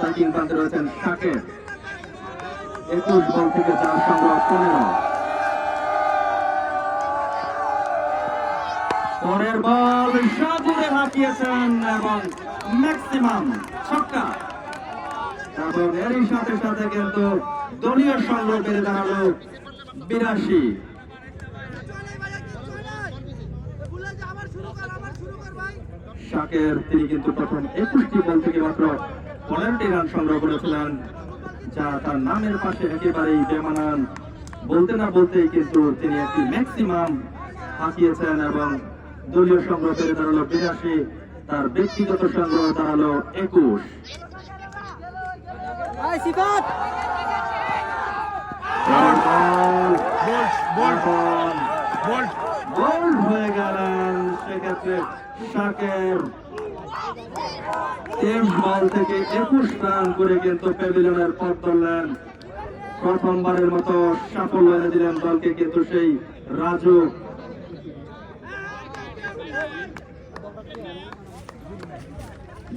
Striking প্রান্তে রয়েছেন শাকের। 21 বল থেকে 4 সংগ্রহ 15। পরের বল সাজুরে হাঁকিয়েছেন এবং ম্যাক্সিমাম ছক্কা। এবং এরই সাথে সাথে কিন্তু দলীয় সংগ্রহ বেড়ে দাঁড়ালো 82। শাকের তিনি কিন্তু প্রথম 21টি বল থেকে মাত্র 15টি রান সংগ্রহ করেছিলেন, যা তার নামের পাশে একেবারেই বেমানান। বলতে না বলতেই কিন্তু তিনি একটি ম্যাক্সিমাম হাঁকিয়েছেন এবং দলীয় সংগ্রহ বেড়ে দাঁড়ালো 82, তার ব্যক্তিগত সংগ্রহ দাঁড়ালো 21। বোল্ড হয়ে গেলেন সেক্ষেত্রে শাকের। 23 বল থেকে 21 রান করে কিন্তু প্যাভিলিয়নের পথ ধরলেন। প্রথমবারের মতো সাফল্য এনে দিলেন দলকে কিন্তু সেই রাজু।